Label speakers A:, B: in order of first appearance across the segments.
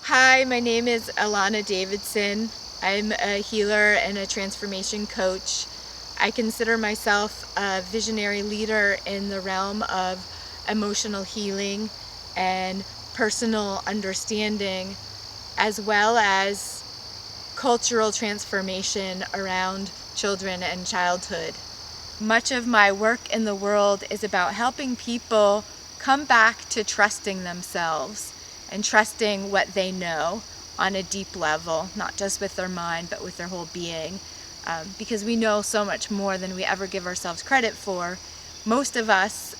A: Hi, my name is Elana Davidson. I'm a healer and a transformation coach. I consider myself a visionary leader in the realm of emotional healing and personal understanding, as well as cultural transformation around children and childhood. Much of my work in the world is about helping people come back to trusting themselves and trusting what they know on a deep level, not just with their mind, but with their whole being. Because we know so much more than we ever give ourselves credit for. Most of us,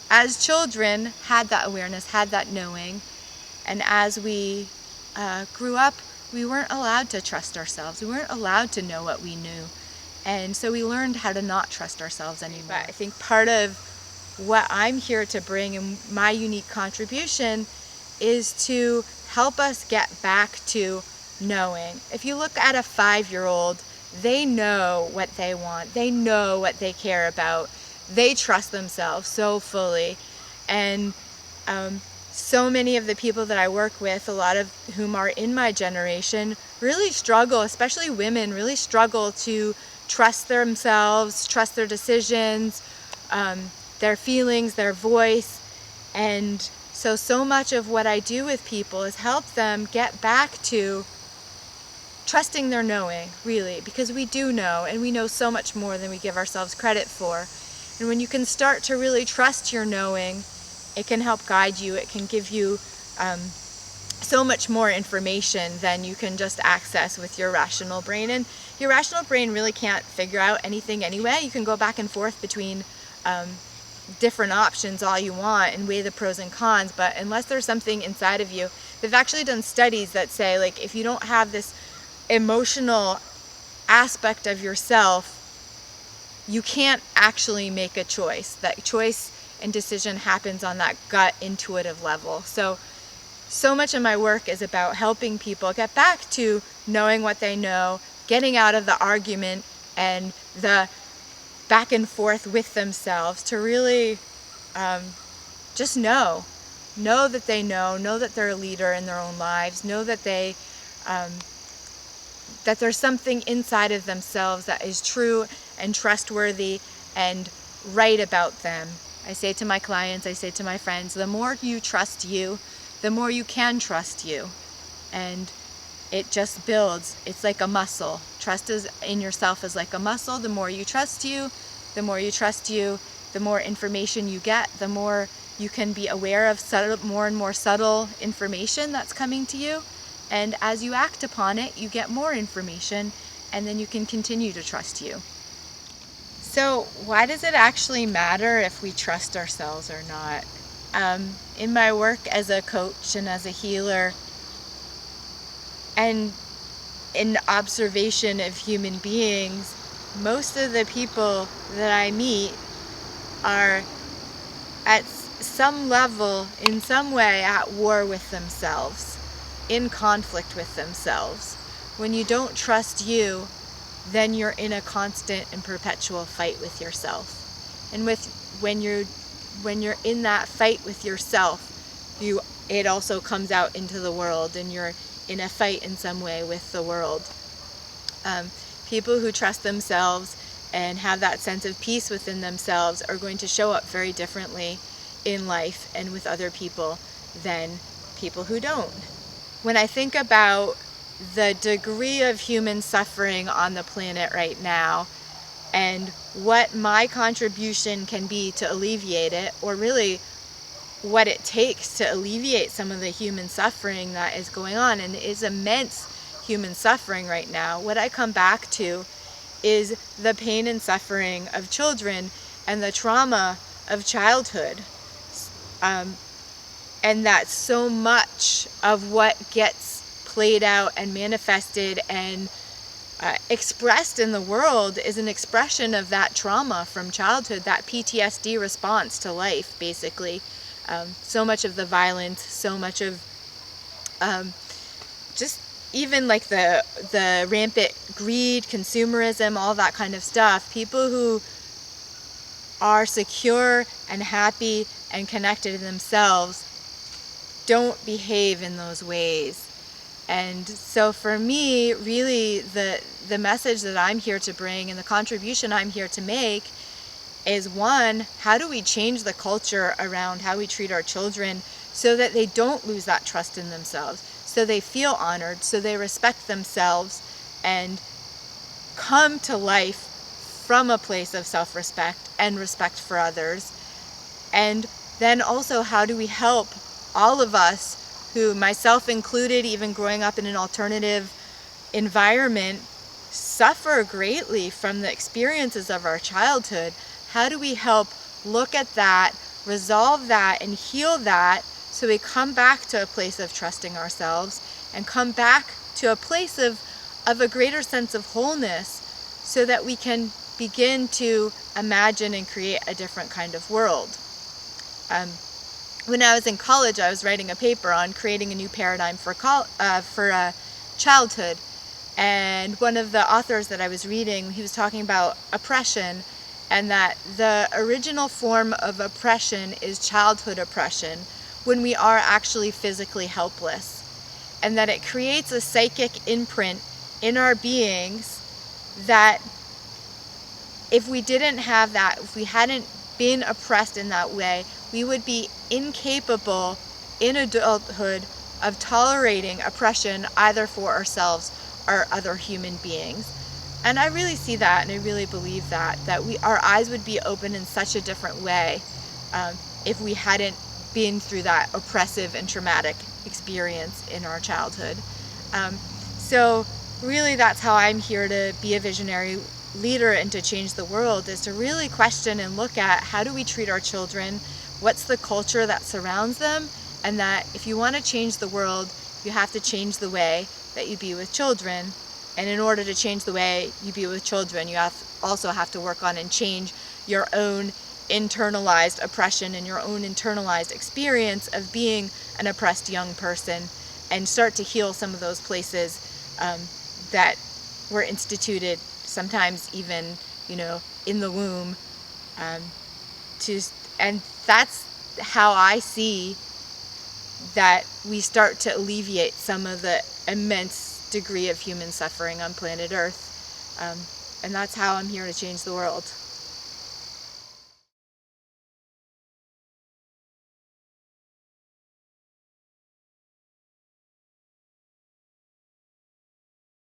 A: as children, had that awareness, had that knowing, and as we grew up, we weren't allowed to trust ourselves. We weren't allowed to know what we knew. And so we learned how to not trust ourselves anymore. But I think part of what I'm here to bring and my unique contribution is to help us get back to knowing. If you look at a 5-year-old, they know what they want. They know what they care about. They trust themselves so fully. And so many of the people that I work with, a lot of whom are in my generation, really struggle, especially women, really struggle to trust themselves, trust their decisions, their feelings, their voice. And so much of what I do with people is help them get back to trusting their knowing, really, because we do know, and we know so much more than we give ourselves credit for. And when you can start to really trust your knowing, it can help guide you. It can give you so much more information than you can just access with your rational brain. And your rational brain really can't figure out anything anyway. You can go back and forth between different options all you want and weigh the pros and cons, but unless there's something inside of you, they've actually done studies that say, like, if you don't have this emotional aspect of yourself, you can't actually make a choice. That choice and decision happens on that gut intuitive level. So much of my work is about helping people get back to knowing what they know, getting out of the argument and the back and forth with themselves to really just know that they know that they're a leader in their own lives, know that that there's something inside of themselves that is true and trustworthy and right about them. I say to my clients, I say to my friends, the more you trust you, the more you can trust you. And it just builds. It's like a muscle. Trust is in yourself is like a muscle. The more you trust you, the more you trust you, the more information you get, the more you can be aware of more and more subtle information that's coming to you. And as you act upon it, you get more information, and then you can continue to trust you. So why does it actually matter if we trust ourselves or not? In my work as a coach and as a healer, and in observation of human beings, most of the people that I meet are at some level, in some way, at war with themselves, in conflict with themselves. When you don't trust you, then you're in a constant and perpetual fight with yourself. And when you're in that fight with yourself, it also comes out into the world, and you're in a fight in some way with the world. People who trust themselves and have that sense of peace within themselves are going to show up very differently in life and with other people than people who don't. When I think about the degree of human suffering on the planet right now and what my contribution can be to alleviate it, or really what it takes to alleviate some of the human suffering that is going on, and it is immense human suffering right now, what I come back to is the pain and suffering of children and the trauma of childhood. And that so much of what gets played out and manifested and expressed in the world is an expression of that trauma from childhood, that PTSD response to life, basically. So much of the violence, so much of just even like the rampant greed, consumerism, all that kind of stuff. People who are secure and happy and connected to themselves don't behave in those ways. And so for me, really, the message that I'm here to bring and the contribution I'm here to make is, one, how do we change the culture around how we treat our children so that they don't lose that trust in themselves, so they feel honored, so they respect themselves and come to life from a place of self-respect and respect for others. And then also, how do we help all of us, who, myself included, even growing up in an alternative environment, suffer greatly from the experiences of our childhood? How do we help look at that, resolve that, and heal that, so we come back to a place of trusting ourselves and come back to a place of a greater sense of wholeness, so that we can begin to imagine and create a different kind of world. When I was in college, I was writing a paper on creating a new paradigm for childhood. And one of the authors that I was reading, he was talking about oppression, and that the original form of oppression is childhood oppression, when we are actually physically helpless. And that it creates a psychic imprint in our beings that if we didn't have that, if we hadn't been oppressed in that way, we would be incapable in adulthood of tolerating oppression, either for ourselves or other human beings. And I really see that, and I really believe that our eyes would be open in such a different way if we hadn't been through that oppressive and traumatic experience in our childhood. So really, that's how I'm here to be a visionary leader and to change the world, is to really question and look at, how do we treat our children, what's the culture that surrounds them, and that if you want to change the world, you have to change the way that you be with children. And in order to change the way you be with children, you also have to work on and change your own internalized oppression and your own internalized experience of being an oppressed young person, and start to heal some of those places that were instituted, sometimes even, in the womb. And that's how I see that we start to alleviate some of the immense degree of human suffering on planet Earth. And that's how I'm here to change the world.